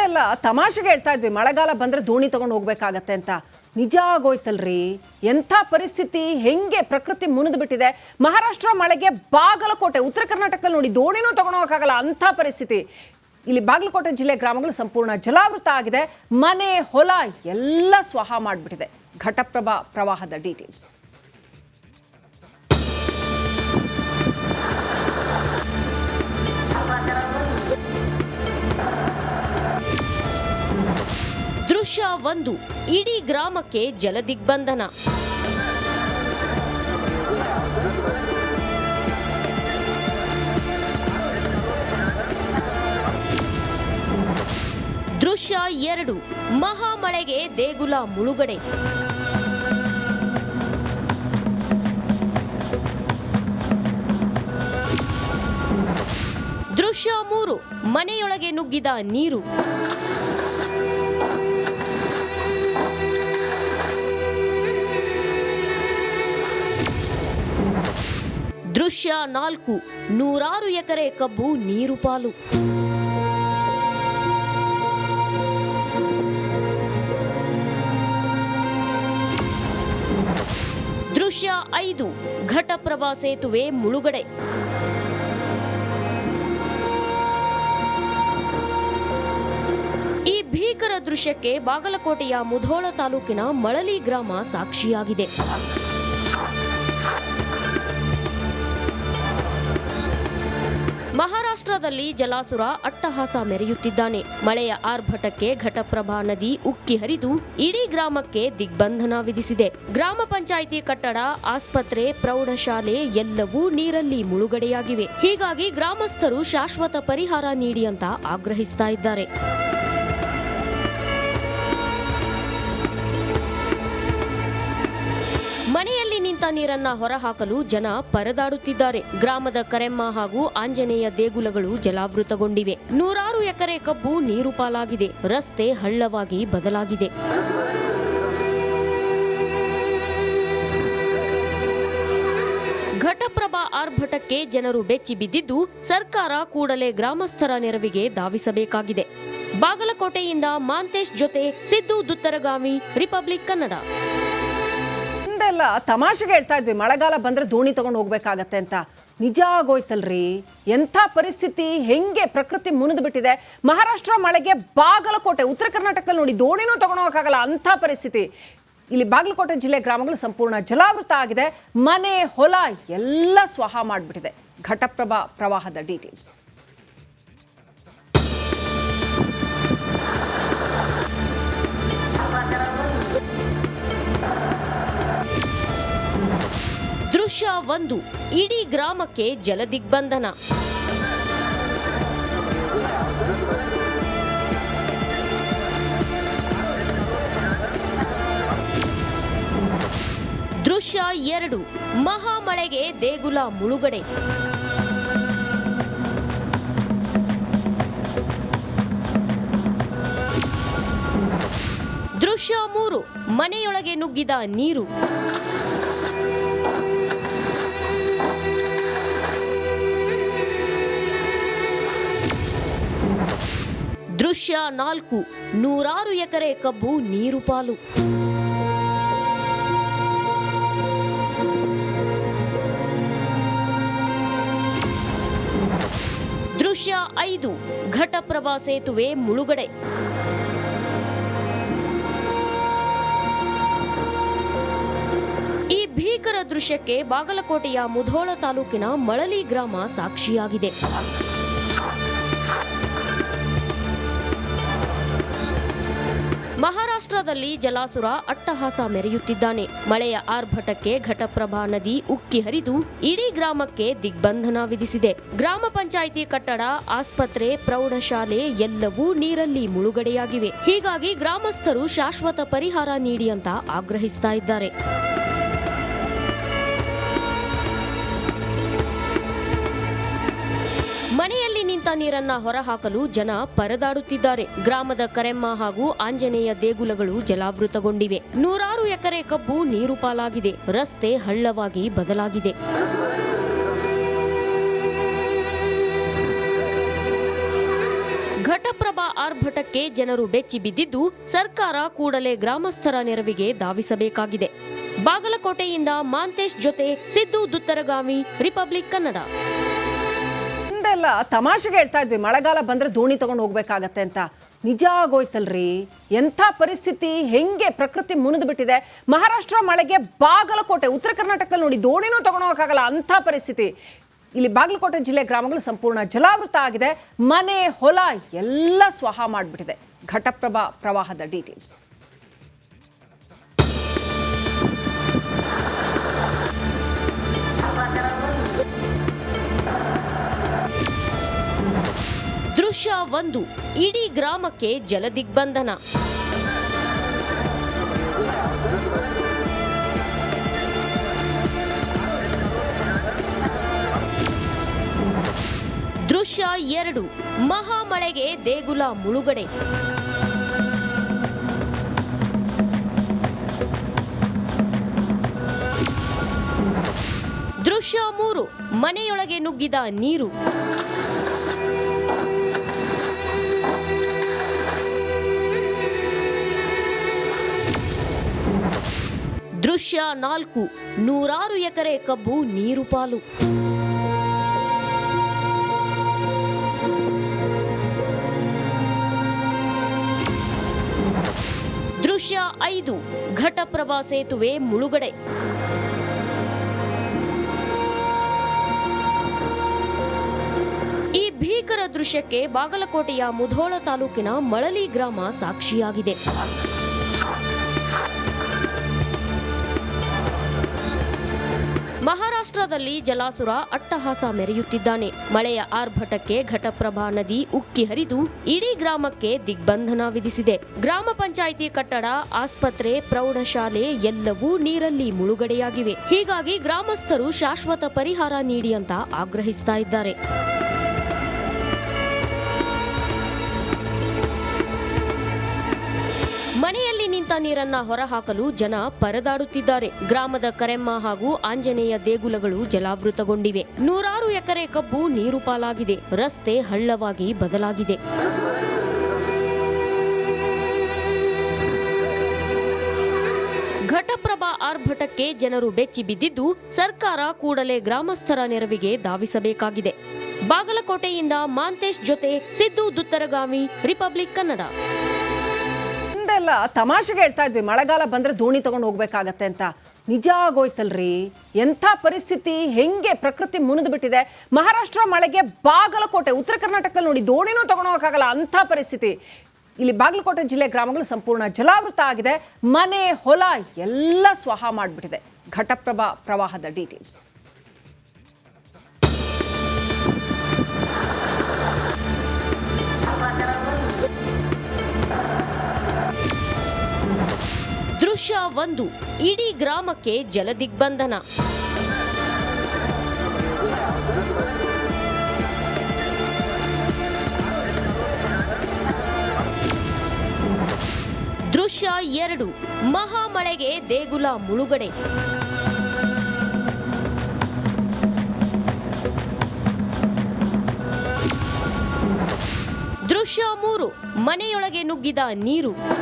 ಹಿಂದೆಲ್ಲ ತಮಾಷೆಗೆ ಹೇಳ್ತಾ ಇದ್ವಿ ಮಳೆಗಾಲ ಬಂದ್ರೆ ದೋಣಿ ತಗೊಂಡು ಹೋಗ್ಬೇಕಾಗತ್ತೆ ಅಂತ. ನಿಜ ಆಗೋಯ್ತಲ್ರಿ. ಎಂಥ ಪರಿಸ್ಥಿತಿ, ಹೆಂಗೆ ಪ್ರಕೃತಿ ಮುನಿದು ಬಿಟ್ಟಿದೆ. ಮಹಾರಾಷ್ಟ್ರ ಮಳೆಗೆ ಬಾಗಲಕೋಟೆ, ಉತ್ತರ ಕರ್ನಾಟಕದಲ್ಲಿ ನೋಡಿ ದೋಣಿನೂ ತಗೊಂಡು ಹೋಗಕ್ಕಾಗಲ್ಲ ಅಂಥ ಪರಿಸ್ಥಿತಿ. ಇಲ್ಲಿ ಬಾಗಲಕೋಟೆ ಜಿಲ್ಲೆ ಗ್ರಾಮಗಳು ಸಂಪೂರ್ಣ ಜಲಾವೃತ ಆಗಿದೆ. ಮನೆ ಹೊಲ ಎಲ್ಲ ಸ್ವಹ ಮಾಡಿಬಿಟ್ಟಿದೆ. ಘಟಪ್ರಭಾ ಪ್ರವಾಹದ ಡೀಟೇಲ್ಸ್. ದೃಶ್ಯ 1, ಇಡೀ ಗ್ರಾಮಕ್ಕೆ ಜಲದಿಗ್ಬಂಧನ. ದೃಶ್ಯ 2, ಮಹಾಮಳೆಗೆ ದೇಗುಲ ಮುಳುಗಡೆ. ದೃಶ್ಯ 3, ಮನೆಯೊಳಗೆ ನುಗ್ಗಿದ ನೀರು. ದೃಶ್ಯ 4, 100 ಎಕರೆ ಕಬ್ಬು ನೀರು ಪಾಲು. ದೃಶ್ಯ 5, ಘಟಪ್ರಭಾ ಸೇತುವೆ ಮುಳುಗಡೆ. ಈ ಭೀಕರ ದೃಶ್ಯಕ್ಕೆ ಬಾಗಲಕೋಟೆಯ ಮುಧೋಳ ತಾಲೂಕಿನ ಮಳಲಿ ಗ್ರಾಮ ಸಾಕ್ಷಿಯಾಗಿದೆ. ಮಹಾರಾಷ್ಟ್ರದಲ್ಲಿ ಜಲಾಸುರ ಅಟ್ಟಹಾಸ ಮೆರೆಯುತ್ತಿದ್ದಾನೆ. ಮಳೆಯ ಆರ್ಭಟಕ್ಕೆ ಘಟಪ್ರಭಾ ನದಿ ಉಕ್ಕಿ ಹರಿದು ಇಡೀ ಗ್ರಾಮಕ್ಕೆ ದಿಗ್ಬಂಧನ ವಿಧಿಸಿದೆ. ಗ್ರಾಮ ಪಂಚಾಯಿತಿ ಕಟ್ಟಡ, ಆಸ್ಪತ್ರೆ, ಪ್ರೌಢಶಾಲೆ ಎಲ್ಲವೂ ನೀರಲ್ಲಿ ಮುಳುಗಡೆಯಾಗಿವೆ. ಹೀಗಾಗಿ ಗ್ರಾಮಸ್ಥರು ಶಾಶ್ವತ ಪರಿಹಾರ ನೀಡಿ ಅಂತ ಆಗ್ರಹಿಸ್ತಾ ಇದ್ದಾರೆ. ಮನೆಯಲ್ಲಿ ನಿಂತ ನೀರನ್ನ ಹೊರಹಾಕಲು ಜನ ಪರದಾಡುತ್ತಿದ್ದಾರೆ. ಗ್ರಾಮದ ಕರೆಮ್ಮ ಹಾಗೂ ಆಂಜನೇಯ ದೇಗುಲಗಳು ಜಲಾವೃತಗೊಂಡಿವೆ. 100 ಎಕರೆ ಕಬ್ಬು ನೀರು ಪಾಲಾಗಿದೆ. ರಸ್ತೆ ಹಳ್ಳವಾಗಿ ಬದಲಾಗಿದೆ. ಘಟಪ್ರಭಾ ಆರ್ಭಟಕ್ಕೆ ಜನರು ಬೆಚ್ಚಿ ಬಿದ್ದಿದ್ದು, ಸರ್ಕಾರ ಕೂಡಲೇ ಗ್ರಾಮಸ್ಥರ ನೆರವಿಗೆ ಧಾವಿಸಬೇಕಾಗಿದೆ. ಬಾಗಲಕೋಟೆಯಿಂದ ಮಾಂತೇಶ್ ಜೊತೆ ಸಿದ್ದು ದುತ್ತರಗಾಮಿ, ರಿಪಬ್ಲಿಕ್ ಕನ್ನಡ. ಹಿಂದೆಲ್ಲ ತಮಾಷೆಗೆ ಹೇಳ್ತಾ ಇದ್ವಿ ಮಳೆಗಾಲ ಬಂದ್ರೆ ದೋಣಿ ತಗೊಂಡು ಹೋಗ್ಬೇಕಾಗತ್ತೆ ಅಂತ. ನಿಜ ಆಗೋಯ್ತಲ್ರಿ. ಎಂಥ ಪರಿಸ್ಥಿತಿ, ಹೆಂಗೆ ಪ್ರಕೃತಿ ಮುನಿದು ಬಿಟ್ಟಿದೆ. ಮಹಾರಾಷ್ಟ್ರ ಮಳೆಗೆ ಬಾಗಲಕೋಟೆ, ಉತ್ತರ ಕರ್ನಾಟಕದಲ್ಲಿ ನೋಡಿ ದೋಣಿನೂ ತಗೊಂಡು ಹೋಗಕ್ಕಾಗಲ್ಲ ಅಂಥ ಪರಿಸ್ಥಿತಿ. ಇಲ್ಲಿ ಬಾಗಲಕೋಟೆ ಜಿಲ್ಲೆ ಗ್ರಾಮಗಳು ಸಂಪೂರ್ಣ ಜಲಾವೃತ ಆಗಿದೆ. ಮನೆ ಹೊಲ ಎಲ್ಲ ಸ್ವಹ ಮಾಡಿಬಿಟ್ಟಿದೆ. ಘಟಪ್ರಭಾ ಪ್ರವಾಹದ ಡೀಟೇಲ್ಸ್. ದೃಶ್ಯ 1, ಇಡೀ ಗ್ರಾಮಕ್ಕೆ ಜಲದಿಗ್ಬಂಧನ. ದೃಶ್ಯ 2, ಮಹಾಮಳೆಗೆ ದೇಗುಲ ಮುಳುಗಡೆ. ದೃಶ್ಯ 3, ಮನೆಯೊಳಗೆ ನುಗ್ಗಿದ ನೀರು. ದೃಶ್ಯ 4, 100 ಎಕರೆ ಕಬ್ಬು ನೀರು ಪಾಲು. ದೃಶ್ಯ 5, ಘಟಪ್ರಭಾ ಸೇತುವೆ ಮುಳುಗಡೆ. ಈ ಭೀಕರ ದೃಶ್ಯಕ್ಕೆ ಬಾಗಲಕೋಟೆಯ ಮುಧೋಳ ತಾಲೂಕಿನ ಮಳಲಿ ಗ್ರಾಮ ಸಾಕ್ಷಿಯಾಗಿದೆ. ಮಹಾರಾಷ್ಟ್ರದಲ್ಲಿ ಜಲಾಸುರ ಅಟ್ಟಹಾಸ ಮೆರೆಯುತ್ತಿದ್ದಾನೆ. ಮಳೆಯ ಆರ್ಭಟಕ್ಕೆ ಘಟಪ್ರಭಾ ನದಿ ಉಕ್ಕಿ ಹರಿದು ಇಡೀ ಗ್ರಾಮಕ್ಕೆ ದಿಗ್ಬಂಧನ ವಿಧಿಸಿದೆ. ಗ್ರಾಮ ಪಂಚಾಯಿತಿ ಕಟ್ಟಡ, ಆಸ್ಪತ್ರೆ, ಪ್ರೌಢಶಾಲೆ ಎಲ್ಲವೂ ನೀರಲ್ಲಿ ಮುಳುಗಡೆಯಾಗಿವೆ. ಹೀಗಾಗಿ ಗ್ರಾಮಸ್ಥರು ಶಾಶ್ವತ ಪರಿಹಾರ ನೀಡಿ ಅಂತ ಆಗ್ರಹಿಸ್ತಾ ಇದ್ದಾರೆ. ಮನೆಯಲ್ಲಿ ನಿಂತ ನೀರನ್ನ ಹೊರಹಾಕಲು ಜನ ಪರದಾಡುತ್ತಿದ್ದಾರೆ. ಗ್ರಾಮದ ಕರೆಮ್ಮ ಹಾಗೂ ಆಂಜನೇಯ ದೇಗುಲಗಳು ಜಲಾವೃತಗೊಂಡಿವೆ. 100 ಎಕರೆ ಕಬ್ಬು ನೀರು ಪಾಲಾಗಿದೆ. ರಸ್ತೆ ಹಳ್ಳವಾಗಿ ಬದಲಾಗಿದೆ. ಘಟಪ್ರಭಾ ಆರ್ಭಟಕ್ಕೆ ಜನರು ಬೆಚ್ಚಿ ಬಿದ್ದಿದ್ದು ಸರ್ಕಾರ ಕೂಡಲೇ ಗ್ರಾಮಸ್ಥರ ನೆರವಿಗೆ ಧಾವಿಸಬೇಕಾಗಿದೆ. ಬಾಗಲಕೋಟೆಯಿಂದ ಮಾಂತೇಶ್ ಜೊತೆ ಸಿದ್ದು ದುತ್ತರಗಾಮಿ, ರಿಪಬ್ಲಿಕ್ ಕನ್ನಡ. ಹಿಂದೆಲ್ಲ ತಮಾಷೆಗೆ ಹೇಳ್ತಾ ಇದ್ವಿ ಮಳೆಗಾಲ ಬಂದ್ರೆ ದೋಣಿ ತಗೊಂಡು ಹೋಗ್ಬೇಕಾಗತ್ತೆ ಅಂತ. ನಿಜ ಆಗೋಯ್ತಲ್ರಿ. ಎಂಥ ಪರಿಸ್ಥಿತಿ, ಹೆಂಗೆ ಪ್ರಕೃತಿ ಮುನಿದು ಬಿಟ್ಟಿದೆ. ಮಹಾರಾಷ್ಟ್ರ ಮಳೆಗೆ ಬಾಗಲಕೋಟೆ, ಉತ್ತರ ಕರ್ನಾಟಕದಲ್ಲಿ ನೋಡಿ ದೋಣಿನೂ ತಗೊಂಡು ಹೋಗಕ್ಕಾಗಲ್ಲ ಅಂಥ ಪರಿಸ್ಥಿತಿ. ಇಲ್ಲಿ ಬಾಗಲಕೋಟೆ ಜಿಲ್ಲೆ ಗ್ರಾಮಗಳು ಸಂಪೂರ್ಣ ಜಲಾವೃತ ಆಗಿದೆ. ಮನೆ ಹೊಲ ಎಲ್ಲ ಸ್ವಾಹ ಮಾಡಿಬಿಟ್ಟಿದೆ. ಘಟಪ್ರಭಾ ಪ್ರವಾಹದ ಡೀಟೇಲ್ಸ್. ದೃಶ್ಯ 1, ಇಡೀ ಗ್ರಾಮಕ್ಕೆ ಜಲದಿಗ್ಬಂಧನ. ದೃಶ್ಯ 2, ಮಹಾಮಳೆಗೆ ದೇಗುಲ ಮುಳುಗಡೆ. ದೃಶ್ಯ 3, ಮನೆಯೊಳಗೆ ನುಗ್ಗಿದ ನೀರು. ದೃಶ್ಯ 4, ನೂರಾರು ಎಕರೆ ಕಬ್ಬು ನೀರು ಪಾಲು. ದೃಶ್ಯ 5, ಘಟಪ್ರಭಾ ಸೇತುವೆ ಮುಳುಗಡೆ. ಈ ಭೀಕರ ದೃಶ್ಯಕ್ಕೆ ಬಾಗಲಕೋಟೆಯ ಮುಧೋಳ ತಾಲೂಕಿನ ಮಳಲಿ ಗ್ರಾಮ ಸಾಕ್ಷಿಯಾಗಿದೆ. ಮಹಾರಾಷ್ಟ್ರದಲ್ಲಿ ಜಲಾಸುರ ಅಟ್ಟಹಾಸ ಮೆರೆಯುತ್ತಿದ್ದಾನೆ. ಮಳೆಯ ಆರ್ಭಟಕ್ಕೆ ಘಟಪ್ರಭಾ ನದಿ ಉಕ್ಕಿ ಹರಿದು ಇಡೀ ಗ್ರಾಮಕ್ಕೆ ದಿಗ್ಬಂಧನ ವಿಧಿಸಿದೆ. ಗ್ರಾಮ ಪಂಚಾಯಿತಿ ಕಟ್ಟಡ, ಆಸ್ಪತ್ರೆ, ಪ್ರೌಢಶಾಲೆ ಎಲ್ಲವೂ ನೀರಲ್ಲಿ ಮುಳುಗಡೆಯಾಗಿವೆ. ಹೀಗಾಗಿ ಗ್ರಾಮಸ್ಥರು ಶಾಶ್ವತ ಪರಿಹಾರ ನೀಡಿ ಅಂತ ಆಗ್ರಹಿಸ್ತಾ ಇದ್ದಾರೆ. ಮನೆಯಲ್ಲಿ ನಿಂತ ನೀರನ್ನ ಹೊರಹಾಕಲು ಜನ ಪರದಾಡುತ್ತಿದ್ದಾರೆ. ಗ್ರಾಮದ ಕರೆಮ್ಮ ಹಾಗೂ ಆಂಜನೇಯ ದೇಗುಲಗಳು ಜಲಾವೃತಗೊಂಡಿವೆ. ನೂರಾರು ಎಕರೆ ಕಬ್ಬು ನೀರು ಪಾಲಾಗಿದೆ. ರಸ್ತೆ ಹಳ್ಳವಾಗಿ ಬದಲಾಗಿದೆ. ಘಟಪ್ರಭಾ ಆರ್ಭಟಕ್ಕೆ ಜನರು ಬೆಚ್ಚಿ ಬಿದ್ದಿದ್ದು ಸರ್ಕಾರ ಕೂಡಲೇ ಗ್ರಾಮಸ್ಥರ ನೆರವಿಗೆ ಧಾವಿಸಬೇಕಾಗಿದೆ. ಬಾಗಲಕೋಟೆಯಿಂದ ಮಾಂತೇಶ್ ಜೊತೆ ಸಿದ್ದು ದುತ್ತರಗಾಮಿ, ರಿಪಬ್ಲಿಕ್ ಕನ್ನಡ. ಹಿಂದೆಲ್ಲ ತಮಾಷೆಗೆ ಹೇಳ್ತಾ ಇದ್ವಿ ಮಳೆಗಾಲ ಬಂದ್ರೆ ದೋಣಿ ತಗೊಂಡು ಹೋಗ್ಬೇಕಾಗತ್ತೆ ಅಂತ. ನಿಜ ಆಗೋಯ್ತಲ್ರಿ. ಎಂಥ ಪರಿಸ್ಥಿತಿ, ಹೆಂಗೆ ಪ್ರಕೃತಿ ಮುನಿದು ಬಿಟ್ಟಿದೆ. ಮಹಾರಾಷ್ಟ್ರ ಮಳೆಗೆ ಬಾಗಲಕೋಟೆ, ಉತ್ತರ ಕರ್ನಾಟಕದಲ್ಲಿ ನೋಡಿ ದೋಣಿನೂ ತಗೊಂಡು ಹೋಗಕ್ಕಾಗಲ್ಲ ಅಂಥ ಪರಿಸ್ಥಿತಿ. ಇಲ್ಲಿ ಬಾಗಲಕೋಟೆ ಜಿಲ್ಲೆ ಗ್ರಾಮಗಳು ಸಂಪೂರ್ಣ ಜಲಾವೃತ ಆಗಿದೆ. ಮನೆ ಹೊಲ ಎಲ್ಲ ಸ್ವಾಹ ಮಾಡಿಬಿಟ್ಟಿದೆ. ಘಟಪ್ರಭಾ ಪ್ರವಾಹದ ಡೀಟೇಲ್ಸ್. ದೃಶ್ಯ 1, ಇಡೀ ಗ್ರಾಮಕ್ಕೆ ಜಲದಿಗ್ಬಂಧನ. ದೃಶ್ಯ 2, ಮಹಾಮಳೆಗೆ ದೇಗುಲ ಮುಳುಗಡೆ. ದೃಶ್ಯ 3, ಮನೆಯೊಳಗೆ ನುಗ್ಗಿದ ನೀರು.